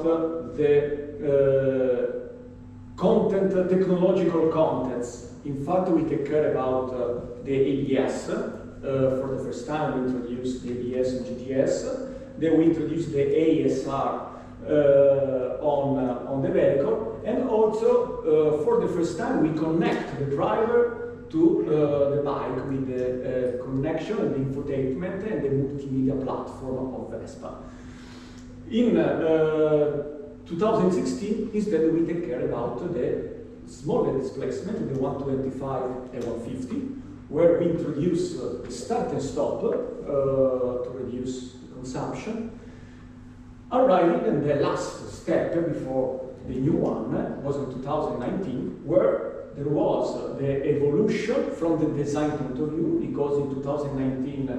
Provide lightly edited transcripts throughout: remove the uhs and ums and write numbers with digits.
the technological contents. In fact, we take care about the ABS. For the first time, we introduced the ABS and GTS. Then we introduced the ASR on the vehicle. And also, for the first time, we connect the driver to the bike with the connection and the infotainment and the multimedia platform of Vespa. In 2016, instead, we take care about the smaller displacement, the 125 and 150, where we introduce the start and stop to reduce the consumption. Arriving in the last step before the new one was in 2019, where there was the evolution from the design point of view, because in 2019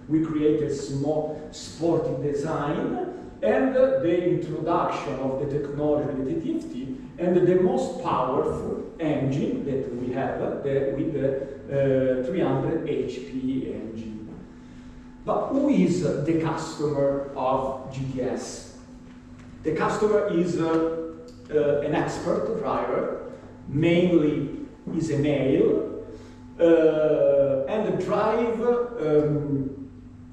we created small sporty design, and the introduction of the technology, the T50, and the most powerful engine that we have with the 300 HP engine. But who is the customer of GTS? The customer is an expert driver, mainly is a male, and drive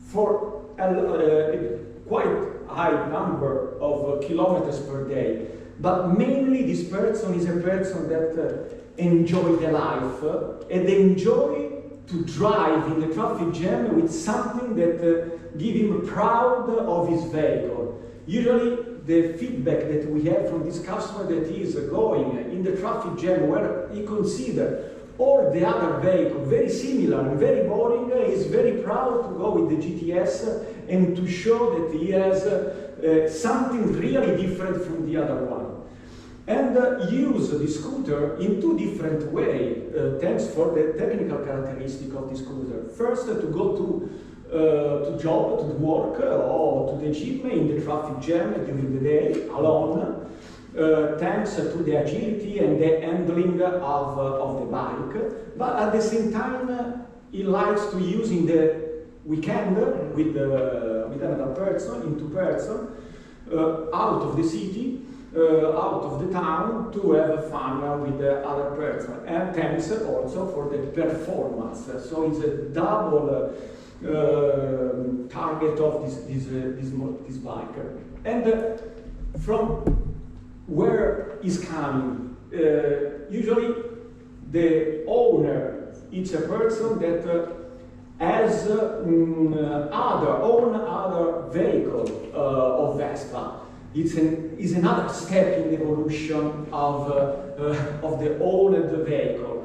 for a quite high number of kilometers per day. But mainly this person is a person that enjoys the life and enjoy to drive in the traffic jam with something that gives him proud of his vehicle. Usually the feedback that we have from this customer that is going in the traffic jam where he considers all the other vehicles very similar and very boring, is very proud to go with the GTS and to show that he has something really different from the other one. And use the scooter in two different ways, thanks for the technical characteristic of the scooter. First, to go to job, to work, or to the gym in the traffic jam during the day, alone, thanks to the agility and the handling of the bike. But at the same time, he likes to use in the weekend with another person, in two person, out of the city, out of the town, to have fun with the other person, and thanks also for the performance. So it's a double target of this bike. And from where is coming? Usually the owner is a person that has other vehicle of Vespa. Is another step in the evolution of the owned vehicle.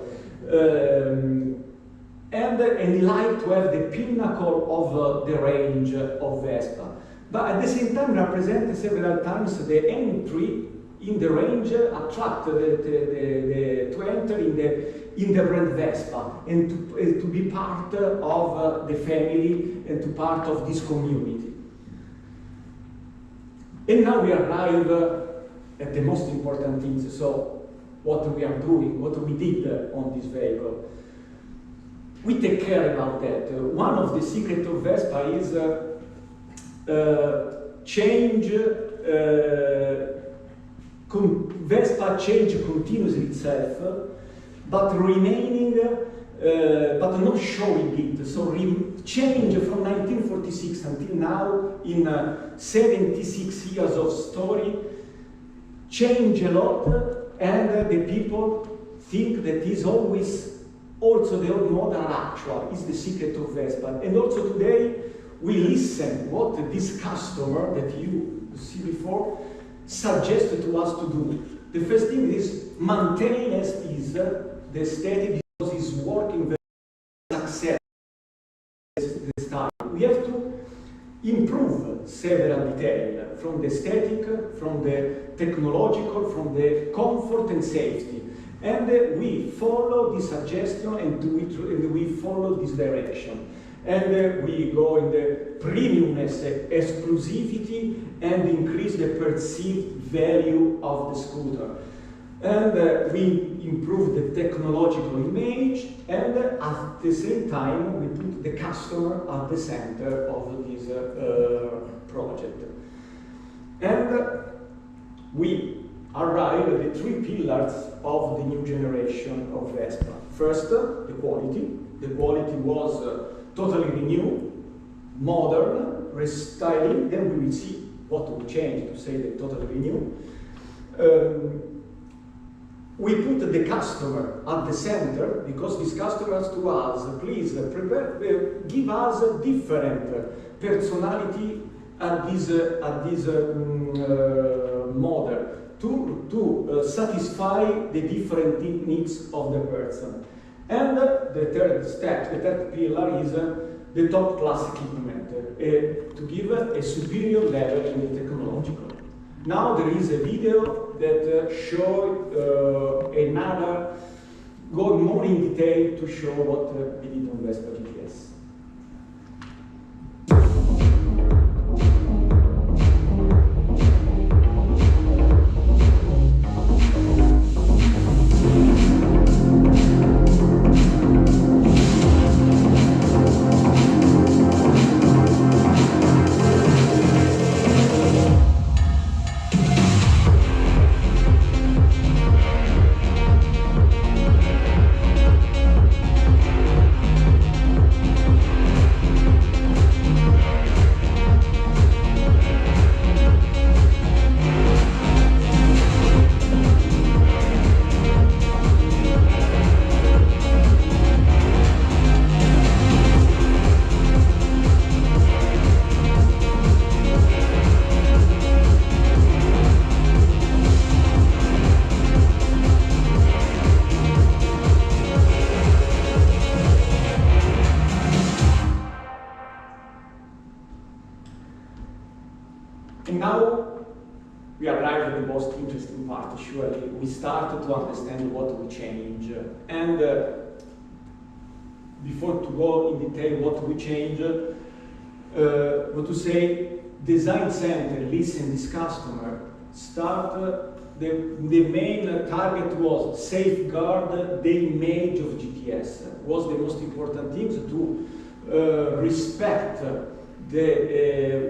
And he likes to have the pinnacle of the range of Vespa. But at the same time represent several times the entry in the range, attract to enter in the brand Vespa and to be part of the family and to part of this community. And now we arrive at the most important things, so what we are doing, what we did on this vehicle. We take care about that. One of the secrets of Vespa is Vespa change continuously itself, but remaining, but not showing it. So change from 1946 until now, in 76 years of story, change a lot, and the people think that is always also the old model actual is the secret of Vespa. And also today we listen what this customer that you see before suggested to us to do. The first thing is maintain as is the aesthetic, because it's working very success. The style. We have to improve several details, from the aesthetic, from the technological, from the comfort and safety. And we follow this suggestion and we follow this direction. And we go in the premiumness, exclusivity, and increase the perceived value of the scooter. And we improve the technological image, and at the same time we put the customer at the center of this project. And we arrived at the three pillars of the new generation of Vespa. First, the quality. The quality was totally renewed, modern, restyling. Then we will see what will change to say that totally renewed. We put the customer at the center because these customers to us, please give us a different personality at this model to satisfy the different needs of the person. And the third step, the third pillar is the top class equipment to give a superior level in the technological. Now there is a video that shows another, going more in detail to show what we did on Vespa GTS. And now we arrive at the most interesting part, surely. We started to understand what we change. And before to go in detail what we change, what to say, design center, listen this customer, start, the main target was safeguard the image of GTS. Was the most important thing to respect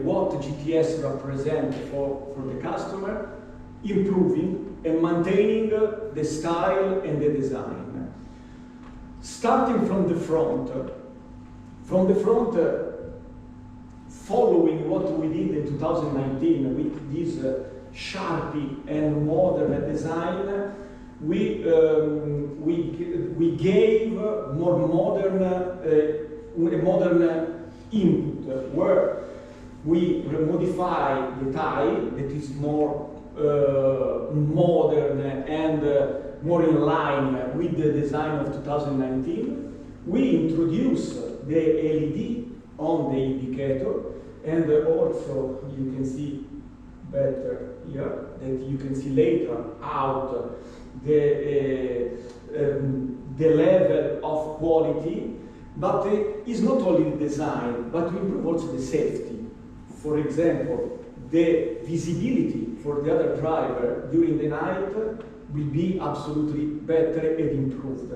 what GTS represents for the customer, improving and maintaining the style and the design. Starting from the front, following what we did in 2019 with this Sharpie and modern design, we gave more modern input, where we modify the tie that is more modern and more in line with the design of 2019. We introduce the LED on the indicator, and also you can see better here that you can see later out the level of quality. But it's not only the design, but we improve also the safety. For example, the visibility for the other driver during the night will be absolutely better and improved.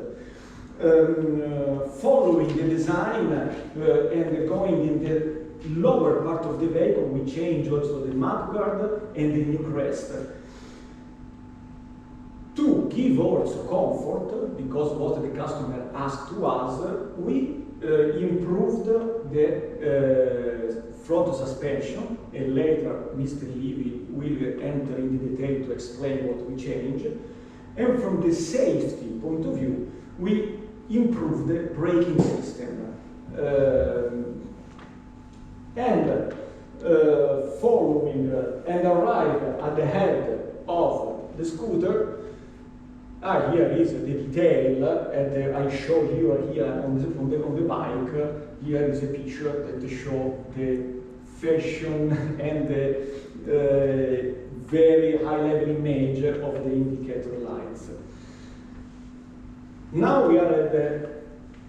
Following the design and going in the lower part of the vehicle, we change also the mudguard and the new crest. To give also comfort, because what the customer asked to us, we improved the front suspension, and later Mr. Levy will enter into detail to explain what we changed. And from the safety point of view, we improved the braking system. Following and arrive at the head of the scooter, here is the detail, and I show you here on the bike. Here is a picture that shows the fashion and the very high-level image of the indicator lights. Now we are at the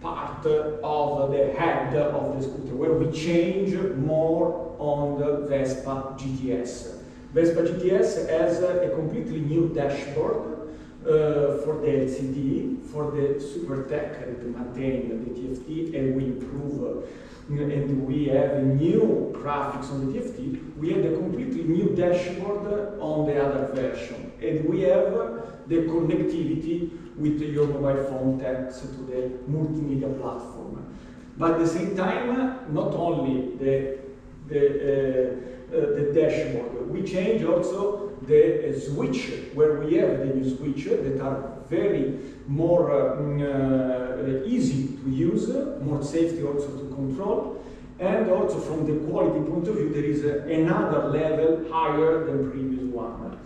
part of the head of the scooter, where we change more on the Vespa GTS. Vespa GTS has a completely new dashboard. for the LCD, for the SuperTech that maintain the TFT, and we improve, and we have new graphics on the TFT. We have a completely new dashboard on the other version, and we have the connectivity with your mobile phone thanks to the multimedia platform. But at the same time, not only the dashboard, we change also the switch, where we have the new switch that are very more easy to use, more safety also to control, and also from the quality point of view there is another level higher than previous one.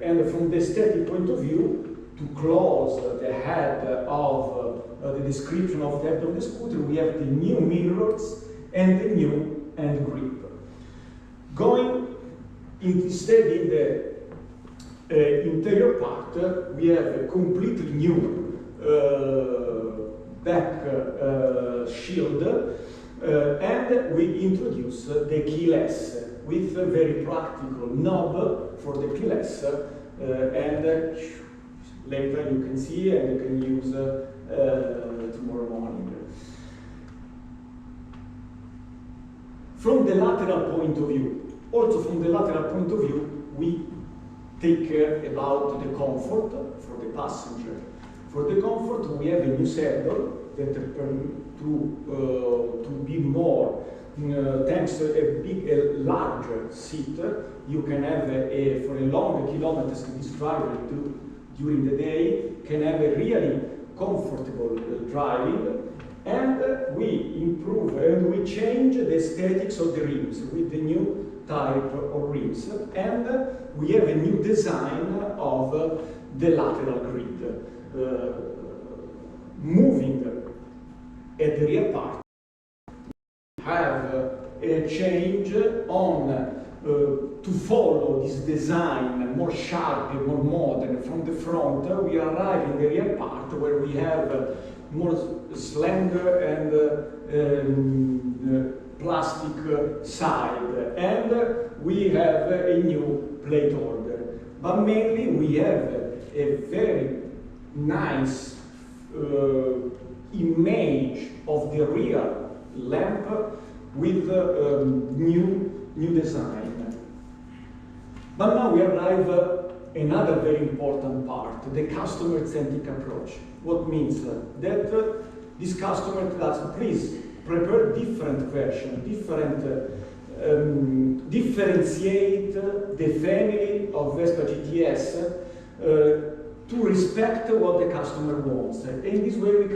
And from the aesthetic point of view, to close the head of the description of the head of the scooter, we have the new mirrors and the new hand grip. Going instead in the interior part, we have a completely new back shield, and we introduce the keyless with a very practical knob for the keyless, and later you can see and you can use tomorrow morning. From the lateral point of view, also from the lateral point of view, we take care about the comfort for the passenger. For the comfort, we have a new saddle that to be more, thanks to a larger seat, you can have for a long kilometers this driver do during the day, can have a really comfortable driving, and we improve and we change the aesthetics of the rims with the new type of rims, and we have a new design of the lateral grid. Moving at the rear part, we have a change on to follow this design more sharp and more modern from the front. We arrive in the rear part where we have more slender and plastic side, and we have a new plate order. But mainly we have a very nice image of the rear lamp with new design. But now we arrive another very important part, the customer-centric approach. What means that this customer does, please prepare different version, differentiate the family of Vespa GTS to respect what the customer wants. And in this way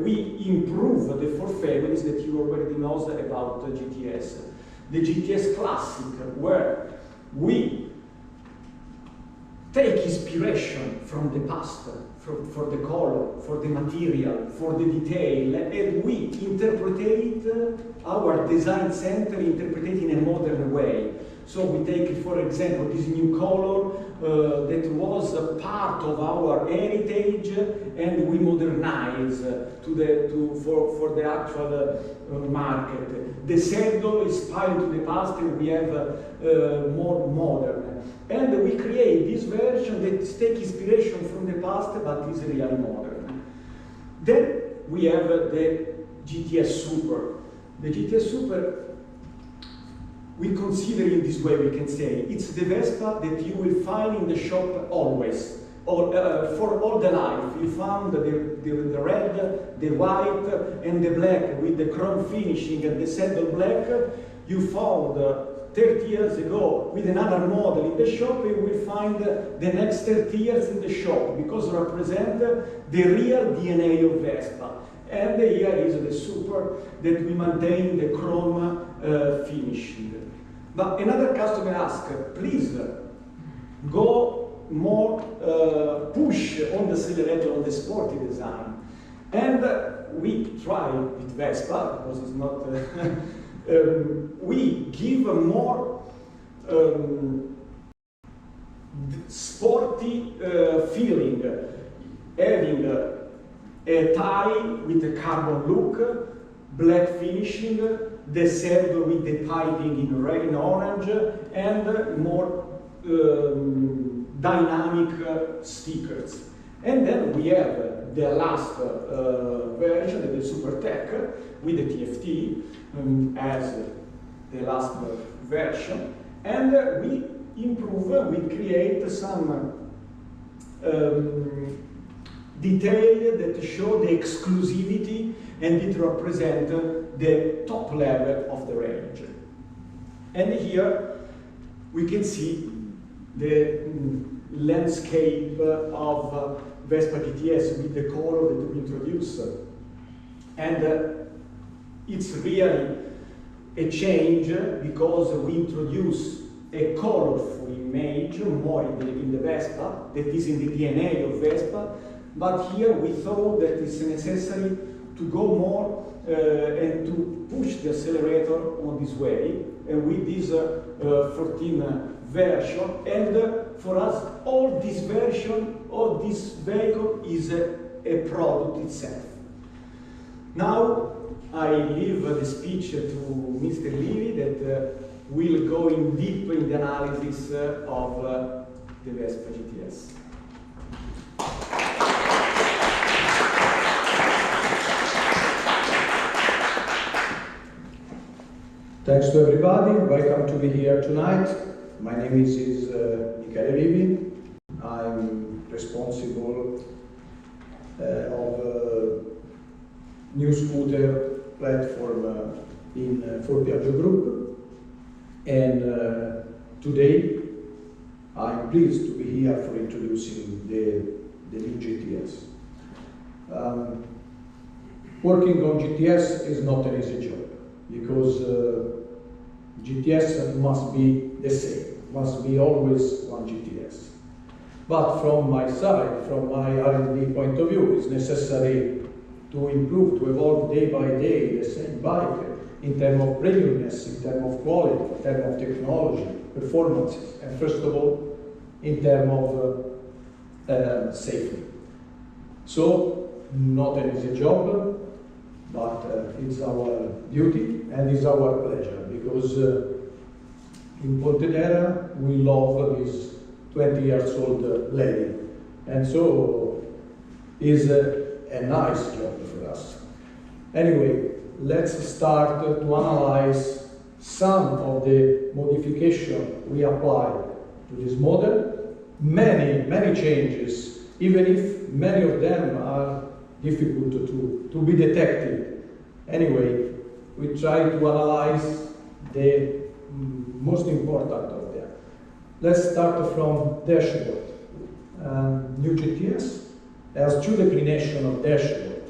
we improve the four families that you already know about the GTS. The GTS Classic, where we take inspiration from the past, for the color, for the material, for the detail, and we interpret our design center in a modern way. So we take, for example, this new color that was a part of our heritage, and we modernize for the actual market. The saddle is inspired to the past, and we have more modern. And we create this version that takes inspiration from the past, but is really modern. Then we have the GTS Super. The GTS Super, we consider in this way, we can say, it's the Vespa that you will find in the shop always, for all the life. You found the red, the white, and the black with the chrome finishing and the saddle black. You found 30 years ago with another model in the shop, you will find the next 30 years in the shop, because represent the real DNA of Vespa. And here is the Super that we maintain the chrome finishing. But another customer asked, please go more push on the accelerator on the sporty design. And we try with Vespa, because it's not we give a more sporty feeling, having a tie with a carbon look, black finishing, the saddle with the piping in orange, and more dynamic stickers. And then we have the last version, the SuperTech, with the TFT as the last version. And we improve, we create some detail that show the exclusivity and it represent the top level of the range. And here we can see the landscape of Vespa GTS with the color that we introduced. And it's really a change because we introduce a colorful image more in the Vespa that is in the DNA of Vespa, but here we thought that it's necessary to go more and to push the accelerator on this way with this 14 version. And for us, all this version of this vehicle is a product itself. Now I leave the speech to Mr. Levy that will go in deep in the analysis of the Vespa GTS. Thanks to everybody. Welcome to be here tonight. My name is Michele Vivi. I'm responsible of new scooter platform for Piaggio Group. And today I'm pleased to be here for introducing the new GTS. Working on GTS is not an easy job because GTS must be the same, must be always one GTS. But from my side, from my R&D point of view, it's necessary to improve, to evolve day by day the same bike in terms of premiumness, in terms of quality, in terms of technology, performances, and first of all, in terms of safety. So, not an easy job, but it's our duty and it's our pleasure because in Pontedera we love this 20 years old lady, and so is a nice job for us. Anyway, let's start to analyze some of the modification we applied to this model. Many changes, even if many of them are difficult to be detected. Anyway, we try to analyze the most important of them. Let's start from dashboard. New GTS has two declinations of dashboard.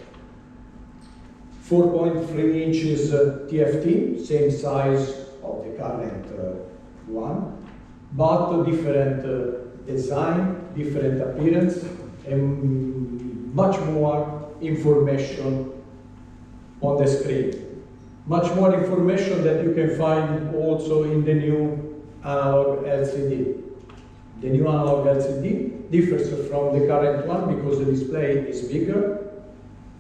4.3 inches TFT, same size of the current one, but different design, different appearance, and much more information on the screen. Much more information that you can find also in the new analog LCD. The new analog LCD differs from the current one because the display is bigger.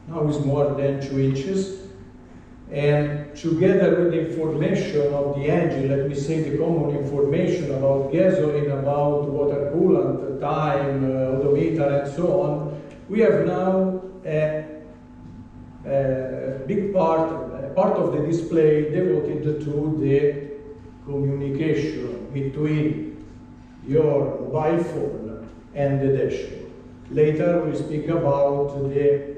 Now it's more than 2 inches. And together with the information of the engine, let me say the common information about gasoline, about water coolant, time, odometer, and so on, we have now a big part of the display devoted to the communication between your mobile phone and the dashboard. Later we'll speak about the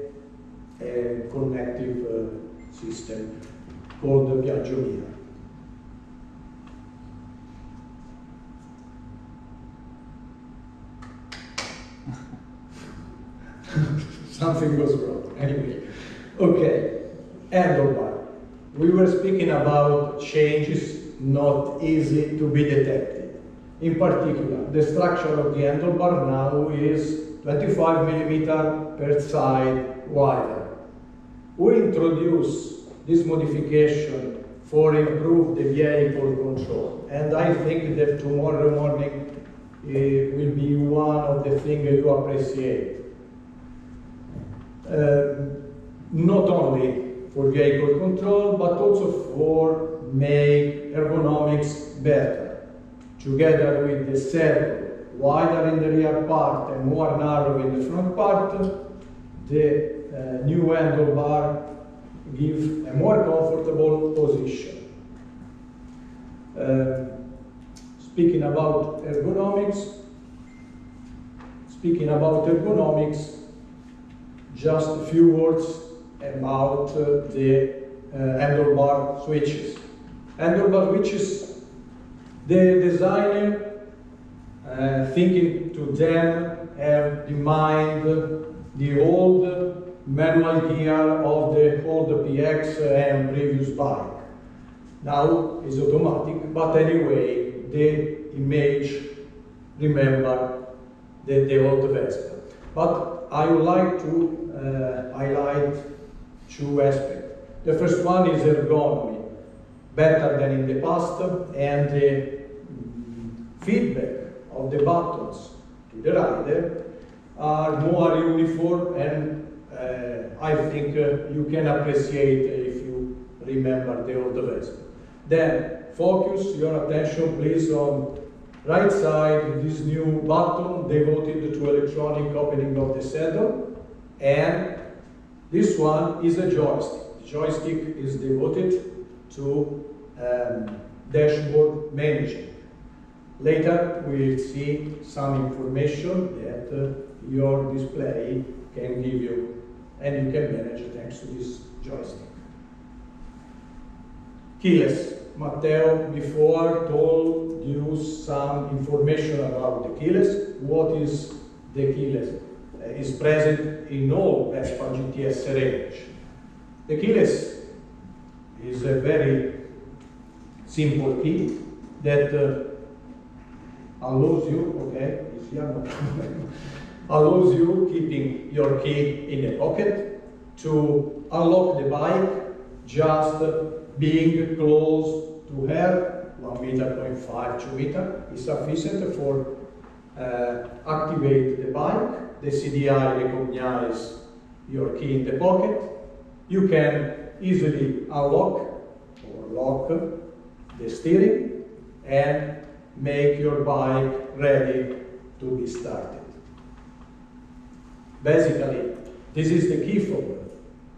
connective system called the Piaggio Mira. Something goes wrong. Anyway, okay, handlebar. We were speaking about changes not easy to be detected. In particular, the structure of the handlebar now is 25 mm per side wider. We introduce this modification for improve the vehicle control, and I think that tomorrow morning will be one of the things you appreciate. Not only for vehicle control, but also for make ergonomics better. together with the saddle, wider in the rear part and more narrow in the front part, the new handlebar gives a more comfortable position. Speaking about ergonomics, just a few words about the handlebar switches. Handlebar switches, the designer thinking to them have in mind the old manual gear of the old PX and previous bike. Now it's automatic, but anyway, the image remember the old Vespa. But I would like to highlight two aspects. The first one is ergonomy, better than in the past, and the feedback of the buttons to the rider are more uniform, and I think you can appreciate if you remember the old Vespa. Then focus your attention please on right side, this new button devoted to electronic opening of the saddle, and this one is a joystick. The joystick is devoted to dashboard managing. Later we will see some information that your display can give you, and you can manage thanks to this joystick. Keyless. Matteo before told you some information about the keyless. What is the keyless? Is present in all Vespa GTS range. The keyless is a very simple key that allows you, okay, it's here, no problem, allows you keeping your key in the pocket to unlock the bike just being close to her, 1.5 meters, 2 meters, is sufficient for activate the bike. The CDI recognizes your key in the pocket. You can easily unlock or lock the steering and make your bike ready to be started. Basically, this is the key fob.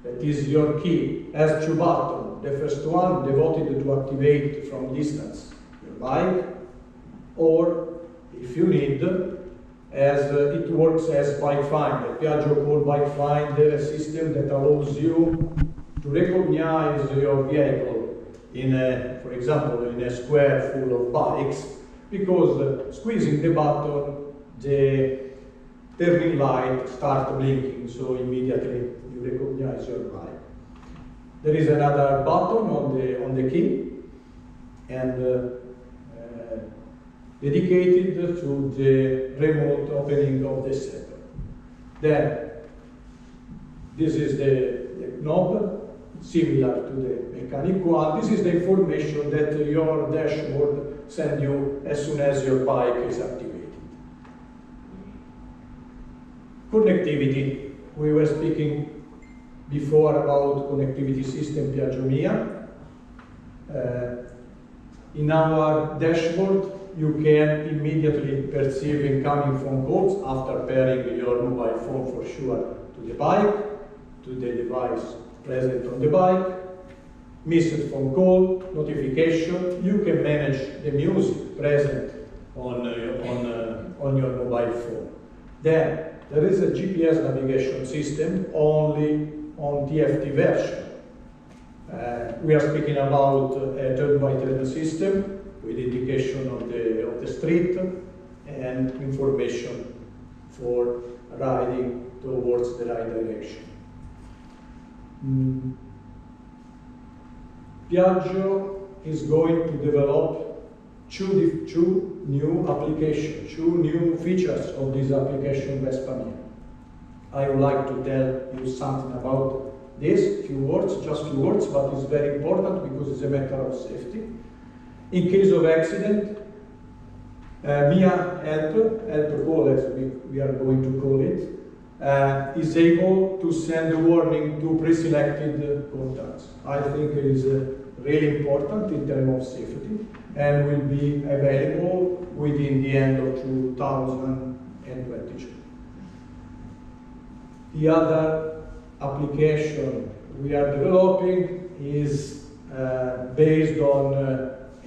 That is your key. Has two buttons. The first one devoted to activate from distance your bike, or if you need, as it works as bike finder. Piaggio called bike finder a system that allows you to recognize your vehicle in a, for example, in a square full of bikes, because squeezing the button, the turning light starts blinking, so immediately you recognize your bike. There is another button on the key, and dedicated to the remote opening of the saddle. Then, this is the knob, similar to the mechanic one. This is the information that your dashboard sends you as soon as your bike is activated. Connectivity. We were speaking before about connectivity system Piaggio Mia. In our dashboard, you can immediately perceive incoming phone calls after pairing your mobile phone for sure to the bike, to the device present on the bike, missed phone call, notification. You can manage the music present on your mobile phone. Then there is a GPS navigation system only on TFT version. We are speaking about a turn-by-turn system with indication of the street and information for riding towards the right direction. Piaggio is going to develop two new applications, two new features of this application Vespa Mia. I would like to tell you something about this, few words, just few words, but it's very important because it's a matter of safety. In case of accident, Mia Help call, as we are going to call it, is able to send a warning to pre-selected contacts. I think it is really important in terms of safety, and will be available within the end of 2022. The other application we are developing is based on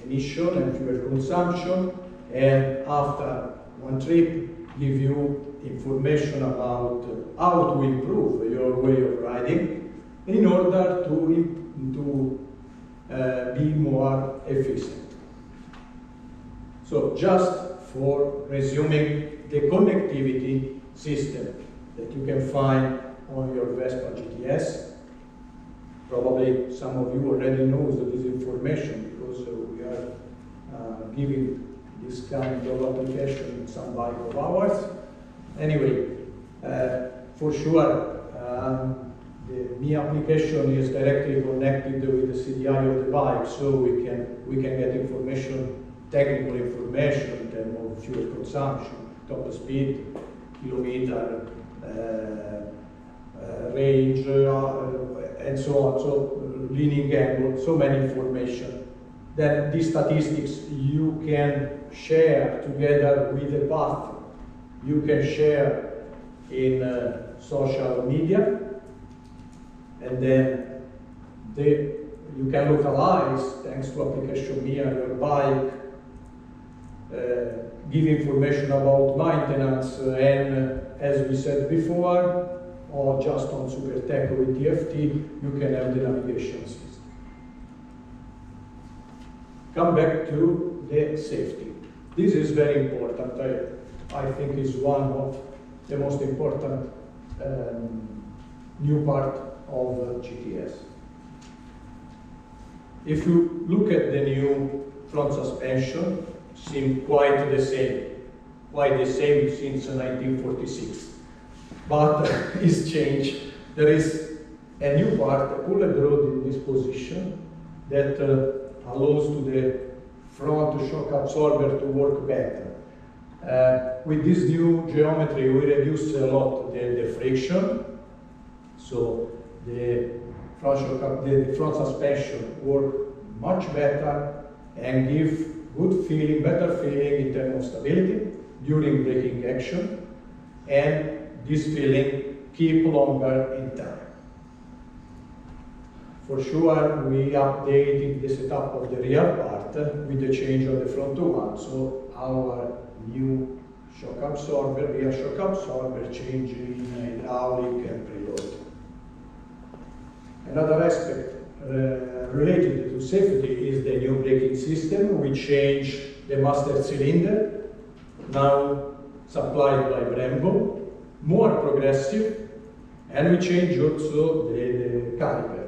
emission and fuel consumption, and after one trip give you information about how to improve your way of riding in order to be more efficient. So just for resuming, the connectivity system that you can find on your Vespa GTS. Probably some of you already know this information because we are giving this kind of application in some bike of ours. Anyway, for sure, the Mi application is directly connected with the CDI of the bike, so we can get information, technical information in terms of fuel consumption, top speed, kilometer, range, and so on. So leaning angle, so many information. Then these statistics you can share together with the path. You can share in social media, and then you can localize, thanks to application Mia, your bike, give information about maintenance, and as we said before, or just on SuperTech with TFT, you can have the navigation system. Come back to the safety. This is very important. I think is one of the most important new part of GTS. If you look at the new front suspension, seems quite the same since 1946. But it's changed. There is a new part, a pulled rod in this position, that allows to the front shock absorber to work better. With this new geometry, we reduce a lot the friction, so the front suspension work much better and give good feeling, better feeling in terms of stability during braking action, and this feeling keep longer in time. For sure, we updated the setup of the rear part with the change of the front one, so our new shock absorber, rear shock absorber, changing hydraulic and preload. Another aspect related to safety is the new braking system. We changed the master cylinder, now supplied by Brembo, more progressive, and we changed also the caliper.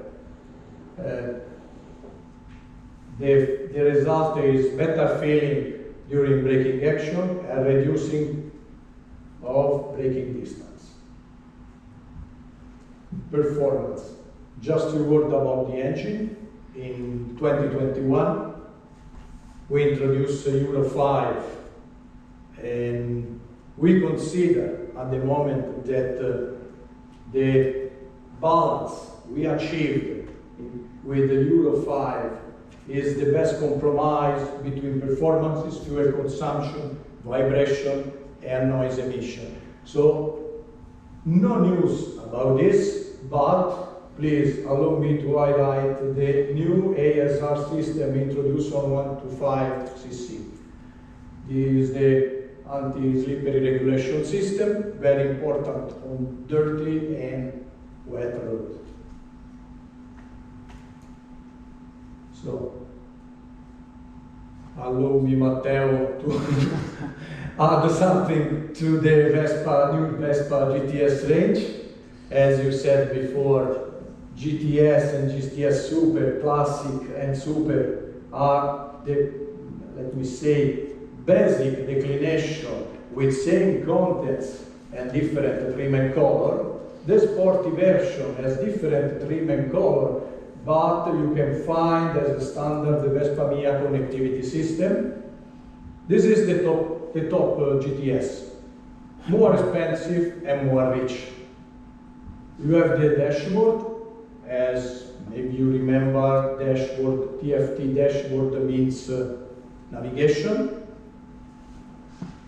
The result is better feeling during braking action and reducing of braking distance. Performance. Just a word about the engine. In 2021, we introduced Euro 5, and we consider at the moment that the balance we achieved with the Euro 5 is the best compromise between performances, fuel consumption, vibration, and noise emission. So, no news about this, but please allow me to highlight the new ASR system introduced on 125cc. This is the anti-slippery regulation system, very important on dirty and wet roads. So, allow me, Matteo, to add something to the new Vespa GTS range. As you said before, GTS and GTS Super, Classic and Super are the, let me say, basic declination with same contents and different trim and color. The sporty version has different trim and color, but you can find as a standard the Vespa Mia connectivity system. This is the top GTS, more expensive and more rich. You have the dashboard as Maybe you remember dashboard, TFT dashboard means navigation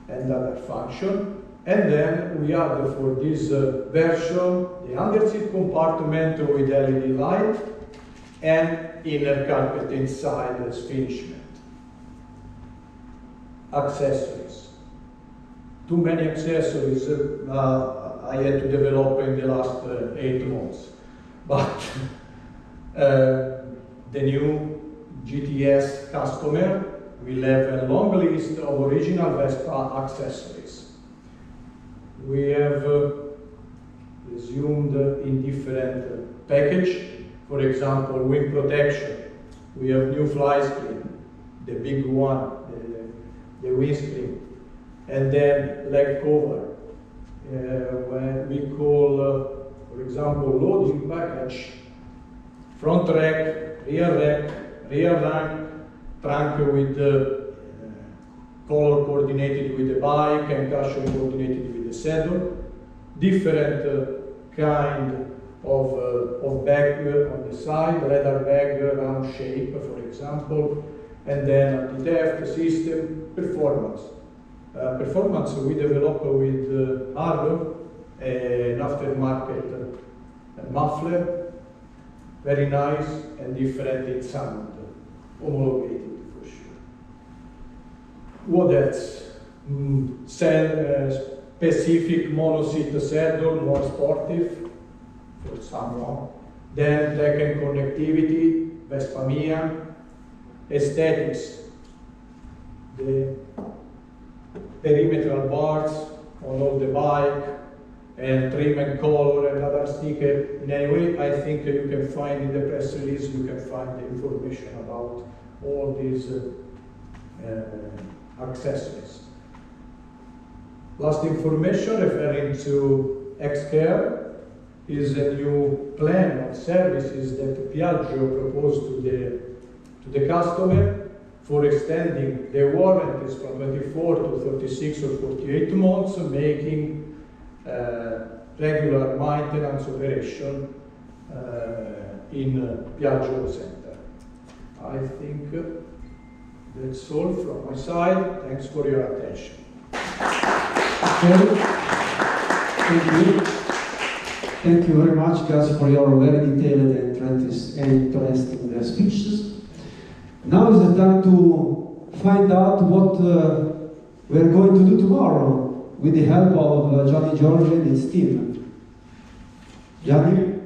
and other function. And then we add for this version the underseat compartment with LED light and inner carpet inside as finishment. Accessories. Too many accessories I had to develop in the last 8 months. But the new GTS customer will have a long list of original Vespa accessories. We have resumed in different package. For example, wind protection. We have new fly screen, the big one, the windscreen, and then leg cover. When we call, for example, loading package, front rack, rear trunk with color coordinated with the bike and cushion coordinated with the saddle, different kind of bag on the side, leather bag, round shape, for example, and then anti-theft system, performance. Performance we develop with Arlo, an aftermarket muffler, very nice and different in sound, homologated for sure. What else? Specific monoseat saddle, more sportive for someone. Then tech and connectivity, Vespa Mia. Aesthetics, the perimeter bars on all the bike, and trim and color and other sticker. In any way, I think you can find in the press release, you can find the information about all these accessories. Last information referring to X-Care is a new plan of services that Piaggio proposed to the customer for extending the warranties from 24 to 36 or 48 months, making regular maintenance operation in Piaggio Center. I think that's all from my side. Thanks for your attention. Okay. Thank you. Thank you very much, guys, for your very detailed and interesting speeches. Now is the time to find out what we're going to do tomorrow with the help of Gianni, Giorgio, and Steve. Gianni?